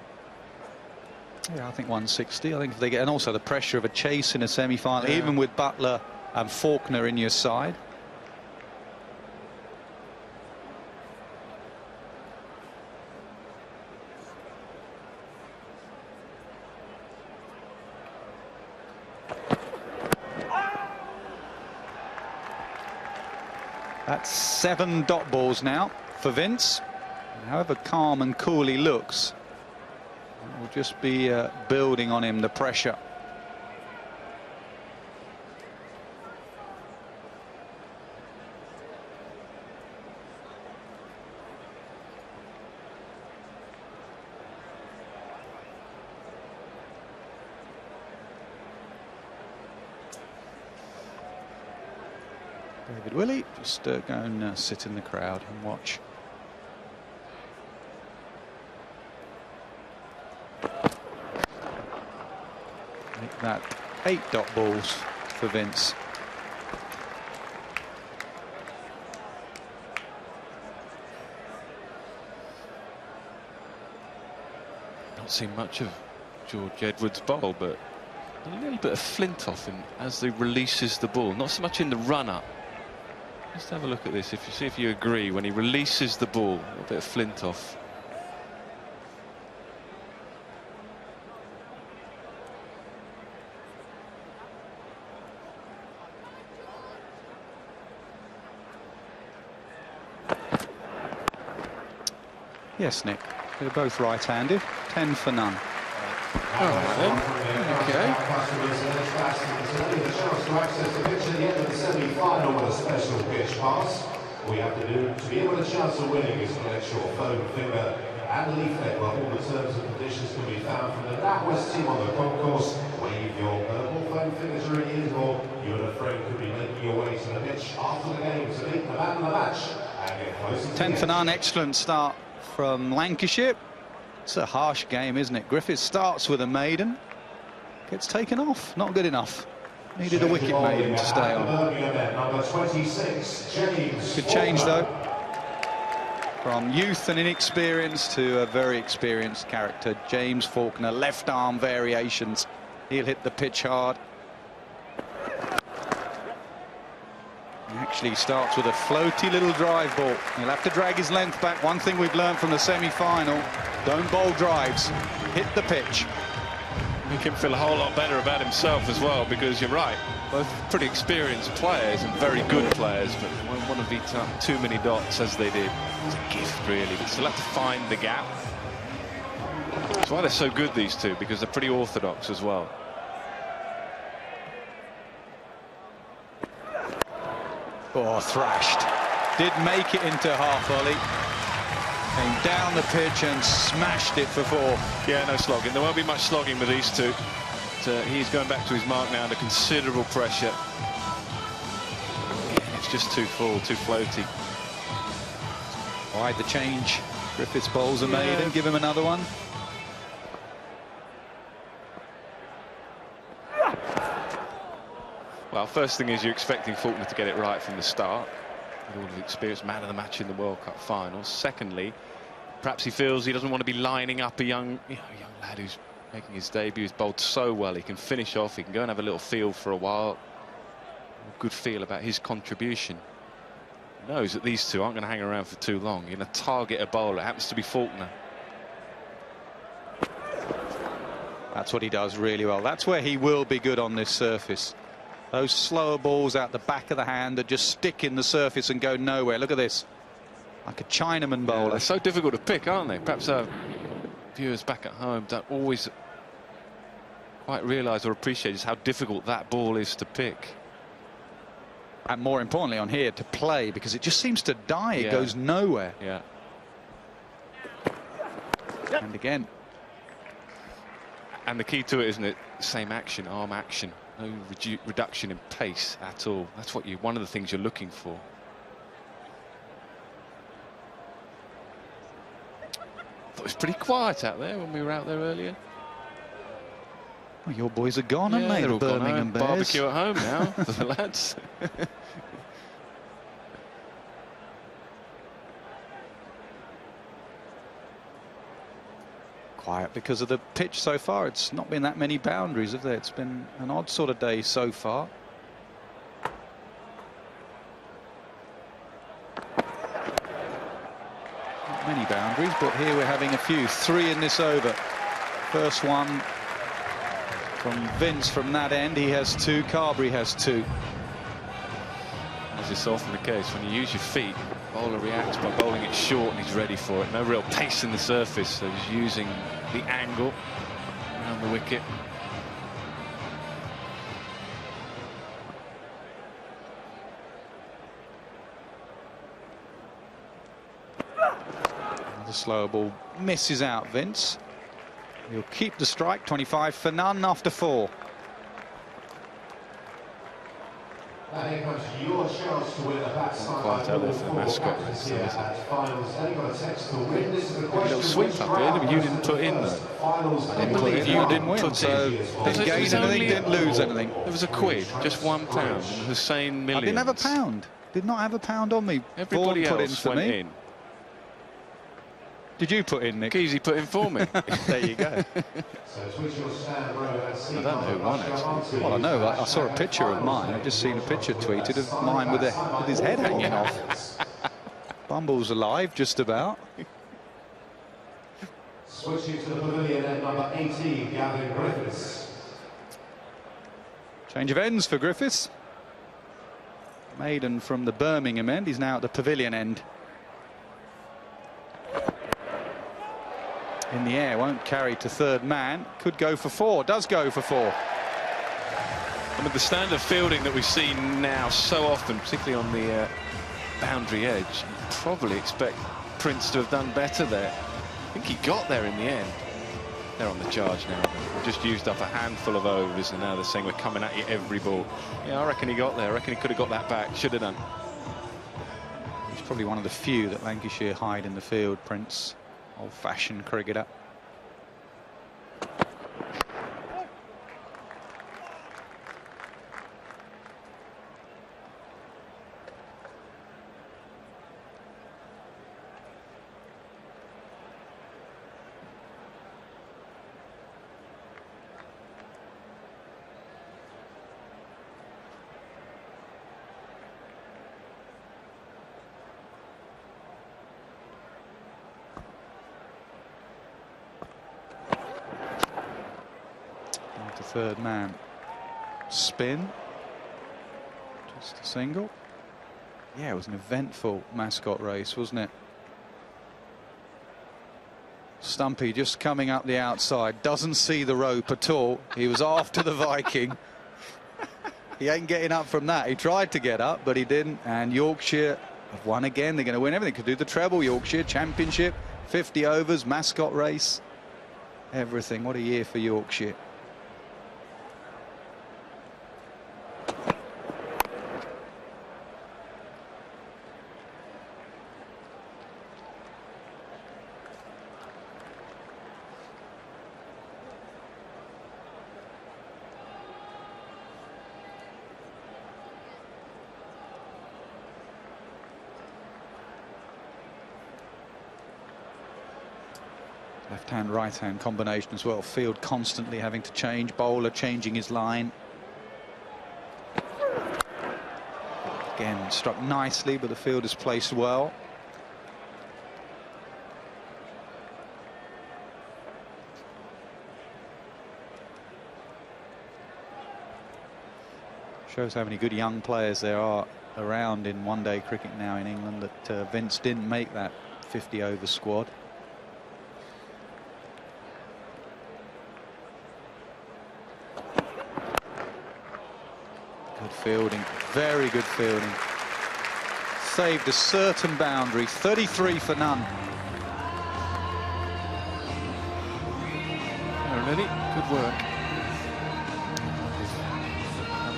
Yeah, I think 160. I think if they get, and also the pressure of a chase in a semi-final, even with Butler and Faulkner in your side. That's 7 dot balls now for Vince. And however calm and cool he looks, it will just be building on him the pressure. David Willey, just go and sit in the crowd and watch. Make that 8 dot balls for Vince. Not seen much of George Edwards' bowl, but a little bit of flint off him as he releases the ball. Not so much in the run-up. Just have a look at this, if you see if you agree. When he releases the ball, a little bit of flint off. Yes, Nick, they're both right-handed. 10 for none. Okay. To access the pitch at the end of the semi-final with a special pitch pass. All you have to do to be able to chance of winning is collect your phone, finger and leaflet where all the terms and conditions can be found from the NatWest team on the concourse. Wave your purple phone finger to your ears, or you and a friend could be making your way to the pitch after the game to meet the man of the match and get closer. 10 for none, excellent start from Lancashire. It's a harsh game, isn't it? Griffith starts with a maiden, gets taken off, not good enough. Needed a wicket maiden to stay on. Number 26, James. Could change though, from youth and inexperience to a very experienced character. James Faulkner, left arm variations. He'll hit the pitch hard. He actually starts with a floaty little drive ball. He'll have to drag his length back. One thing we've learned from the semi-final, don't bowl drives, hit the pitch. Make him feel a whole lot better about himself as well, because you're right, both pretty experienced players and very good players, but they won't want to beat too many dots as they did. It's a gift really, but still have to find the gap. That's why they're so good, these two, because they're pretty orthodox as well. Oh, thrashed. Did make it into half volley. Came down the pitch and smashed it for 4. Yeah, no slogging. There won't be much slogging with these two. But, he's going back to his mark now under considerable pressure. It's just too full, too floaty. Wide the change. Griffiths bowls a maiden. Give him another one. Well, first thing is you're expecting Faulkner to get it right from the start, with all his experience, man of the match in the World Cup finals. Secondly, perhaps he feels he doesn't want to be lining up a young lad who's making his debut. He's bowled so well. He can finish off. He can go and have a little feel for a while. A good feel about his contribution. He knows that these two aren't going to hang around for too long. You're going to target a bowler. It happens to be Faulkner. That's what he does really well. That's where he will be good on this surface. Those slower balls out the back of the hand that just stick in the surface and go nowhere. Look at this. Like a Chinaman bowler. Yeah, they're so difficult to pick, aren't they? Perhaps our viewers back at home don't always quite realise or appreciate just how difficult that ball is to pick. And more importantly on here, to play, because it just seems to die. It goes nowhere. Yeah. And again. And the key to it, isn't it? Same action, arm action. No reduction in pace at all. That's what one of the things you're looking for. Thought it was pretty quiet out there when we were out there earlier. Well, your boys are gone, aren't they? They're all Birmingham gone home. Bears. Barbecue at home now for the lads. Quiet because of the pitch so far. It's not been that many boundaries, have there? It's been an odd sort of day so far. Not many boundaries, but here we're having a few. 3 in this over. First one from Vince from that end. He has 2. Carberry has 2. As is often the case, when you use your feet, bowler reacts by bowling it short and he's ready for it. No real pace in the surface, so he's using the angle around the wicket. The slower ball misses out, Vince. He'll keep the strike. 25 for none after 4. And here comes your chance to win a bat side Quite out there for the mascot. A little sweep up here that you didn't put in, though. I didn't believe you didn't win, so didn't gain anything, didn't lose anything. There was a quid, just £1 in Hussein Millions. I didn't have a pound. Did not have a pound on me. Everybody Vaughan put else in for went me. in. Did you put in, Nick? Keezy put in for me. There you go. I don't know who won, actually. Well, I know. I saw a picture of mine. I've just seen a picture tweeted of mine with his head hanging off. Bumble's alive, just about. Switching to the pavilion at number 18, Gavin Griffiths. Change of ends for Griffiths. Maiden from the Birmingham end. He's now at the pavilion end. In the air, won't carry to third man. Could go for 4. Does go for 4. I mean, the standard fielding that we've seen now so often, particularly on the boundary edge, you probably expect Prince to have done better there. I think he got there in the end. They're on the charge now. We've just used up a handful of overs, and now they're saying we're coming at you every ball. Yeah, I reckon he got there. I reckon he could have got that back. Should have done. He's probably one of the few that Lancashire hide in the field, Prince. Old-fashioned cricketer. Third man. Spin. Just a single. Yeah, it was an eventful mascot race, wasn't it? Stumpy just coming up the outside, doesn't see the rope at all. He was after the Viking. He ain't getting up from that. He tried to get up, but he didn't. And Yorkshire have won again. They're going to win everything. Could do the treble. Yorkshire Championship, 50 overs, mascot race, everything. What a year for Yorkshire. left-hand, right-hand combination as well. Field constantly having to change, bowler changing his line. Again, struck nicely, but the field is placed well. Shows how many good young players there are around in one-day cricket now in England, that Vince didn't make that 50-over squad. Good fielding, very good fielding. Saved a certain boundary, 33 for none. Oh, really? Good work.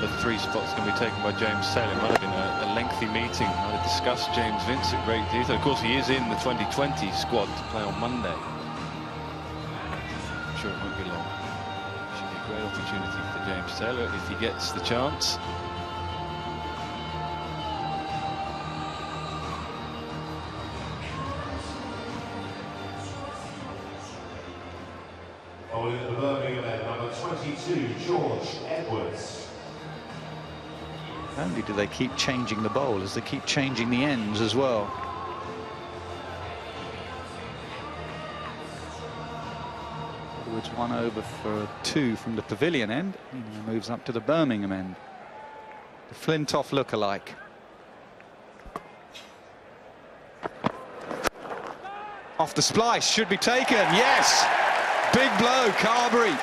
The 3 spots can be taken by James Taylor. It might have been a lengthy meeting. Might have discussed James Vince at great detail. Of course, he is in the 2020 squad to play on Monday. I'm sure it won't be long. Should be a great opportunity for James Taylor if he gets the chance. Bowling at the Birmingham end, number 22, George Edwards. Not only do they keep changing the bowlers, they keep changing the ends as well. Edwards 1 over for 2 from the Pavilion end. He now moves up to the Birmingham end. The Flintoff look-alike. Off the splice, should be taken, yes! Big blow, Carberry.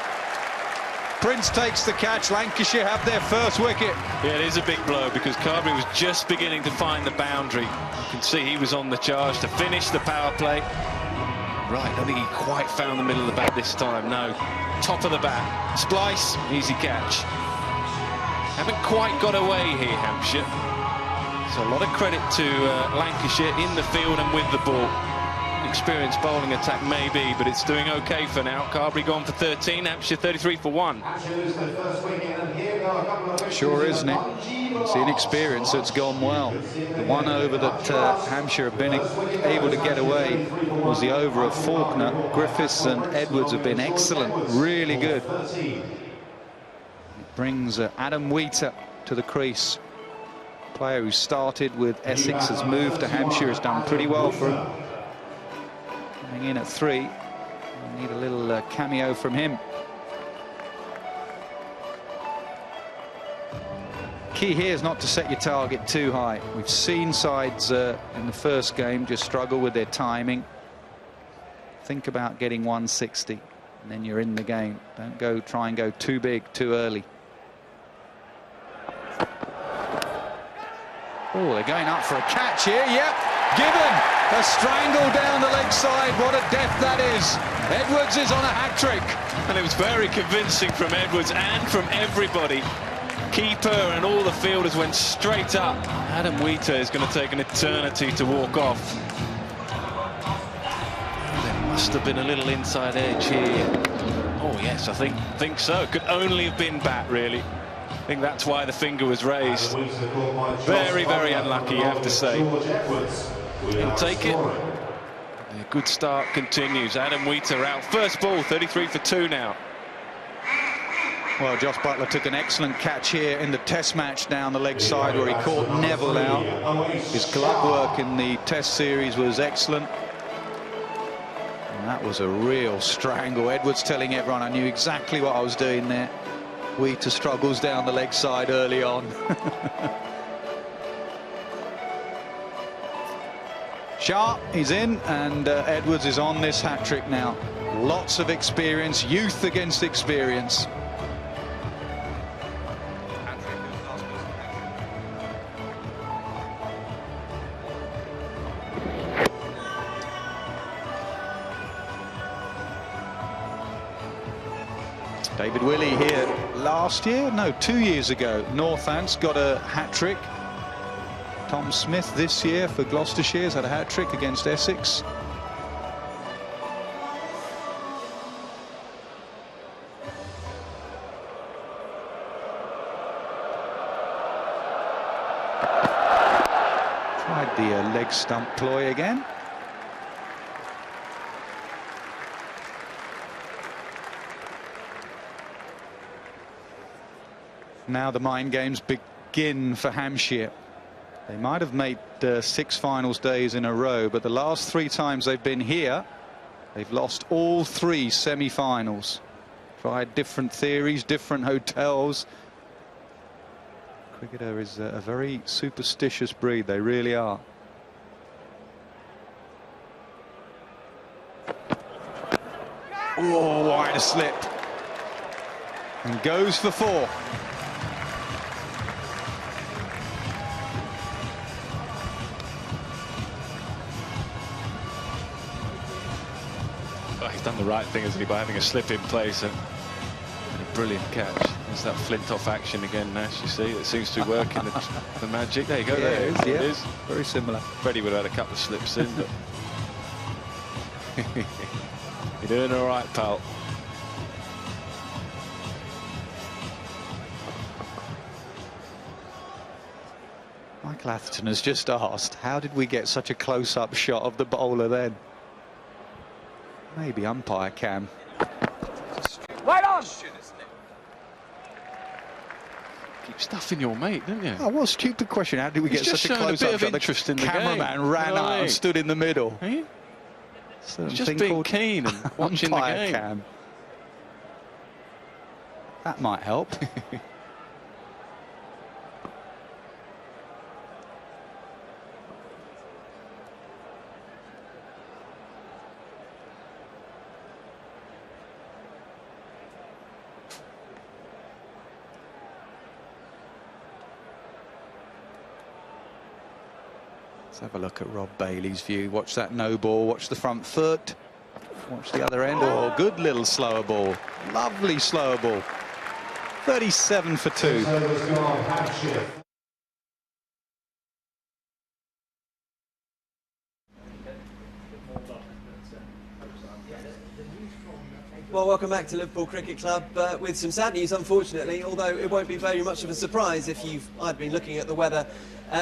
Prince takes the catch. Lancashire have their first wicket. Yeah, it is a big blow because Carberry was just beginning to find the boundary. You can see he was on the charge to finish the power play. Right, I don't think he quite found the middle of the bat this time. No, top of the bat. Splice, easy catch. Haven't quite got away here, Hampshire. So a lot of credit to Lancashire in the field and with the ball. Experienced bowling attack maybe, but it's doing okay for now. Carberry gone for 13, Hampshire 33 for 1. Sure, isn't it? It's the inexperience that's gone well. The 1 over that Hampshire have been able to get away was the over of Faulkner. Griffiths and Edwards have been excellent, really good. It brings Adam Wheater to the crease. Player who started with Essex has moved to Hampshire, has done pretty well for him. Coming in at 3, we need a little cameo from him. Key here is not to set your target too high. We've seen sides in the first game just struggle with their timing. Think about getting 160 and then you're in the game. Don't try and go too big too early. Oh, they're going up for a catch here. Yep, given. A strangle down the leg side. What a death that is. Edwards is on a hat-trick. And it was very convincing from Edwards and from everybody. Keeper and all the fielders went straight up. Adam Wheater is going to take an eternity to walk off. There must have been a little inside edge here. Oh yes, I think so. Could only have been bat, really. I think that's why the finger was raised. Very, very unlucky, you have to say. He'll take it. The good start continues. Adam Wheater out. First ball, 33 for 2 now. Well, Josh Butler took an excellent catch here in the test match down the leg side where he caught Neville out. His glove work in the test series was excellent. And that was a real strangle. Edwards telling everyone, I knew exactly what I was doing there. Wheater struggles down the leg side early on. Sharp, he's in, and Edwards is on this hat-trick now. Lots of experience, youth against experience. David Willey here last year, no, 2 years ago. Northants got a hat-trick. Tom Smith this year for Gloucestershire has had a hat-trick against Essex. Tried the leg stump ploy again. Now the mind games begin for Hampshire. They might have made 6 finals days in a row, but the last 3 times they've been here, they've lost all 3 semi-finals. Tried different theories, different hotels. Cricketer is a very superstitious breed, they really are. Oh, wide a slip. And goes for 4. Well, he's done the right thing, hasn't he, by having a slip in place and a brilliant catch. There's that flint-off action again, Nash, you see. It seems to be working, the magic. There you go, yeah, there it is. is. Very similar. Freddie would have had a couple of slips in, but... You're doing all right, pal. Michael Atherton has just asked, how did we get such a close-up shot of the bowler then? Maybe umpire can. Right on! Keep stuffing your mate, don't you? Oh, what a stupid question. How did we get such a close-up shot? The cameraman ran out and stood in the middle. Just being keen and watching the game. Cam. That might help. Let's have a look at Rob Bailey's view. Watch that no ball, watch the front foot, watch the other end. Oh, good little slower ball. Lovely slower ball. 37 for 2. Well, welcome back to Liverpool Cricket Club with some sad news, unfortunately, although it won't be very much of a surprise if you've either been looking at the weather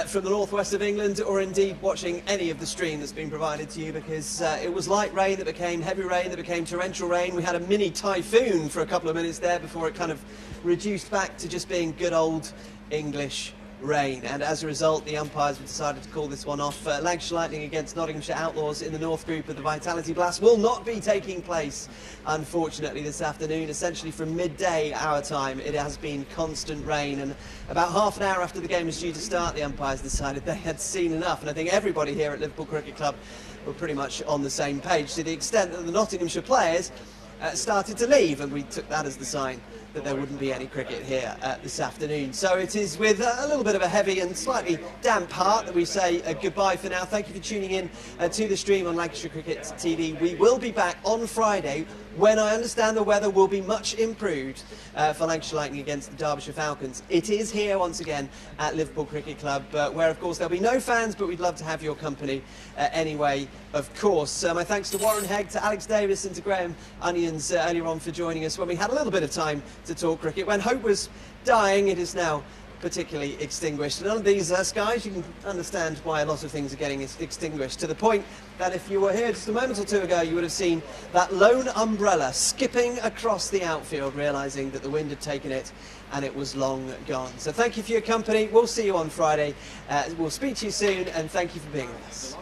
from the northwest of England or indeed watching any of the stream that's been provided to you, because it was light rain that became heavy rain that became torrential rain. We had a mini typhoon for a couple of minutes there before it kind of reduced back to just being good old English rain, and as a result the umpires have decided to call this one off. Lancashire Lightning against Nottinghamshire Outlaws in the North Group of the Vitality Blast will not be taking place, unfortunately, this afternoon. Essentially from midday our time it has been constant rain, and about half an hour after the game was due to start the umpires decided they had seen enough, and I think everybody here at Liverpool Cricket Club were pretty much on the same page, to the extent that the Nottinghamshire players started to leave, and we took that as the sign that there wouldn't be any cricket here this afternoon. So it is with a little bit of a heavy and slightly damp heart that we say goodbye for now. Thank you for tuning in to the stream on Lancashire Cricket TV. We will be back on Friday, when I understand the weather will be much improved for Lancashire Lightning against the Derbyshire Falcons. It is here once again at Liverpool Cricket Club, where of course there'll be no fans, but we'd love to have your company anyway, of course. My thanks to Warren Hegg, to Alex Davies and to Graham Onions earlier on for joining us when we had a little bit of time to talk cricket. When hope was dying, it is now particularly extinguished. And under these skies, you can understand why a lot of things are getting extinguished, to the point that if you were here just a moment or two ago, you would have seen that lone umbrella skipping across the outfield, realising that the wind had taken it and it was long gone. So thank you for your company. We'll see you on Friday. We'll speak to you soon, and thank you for being with us.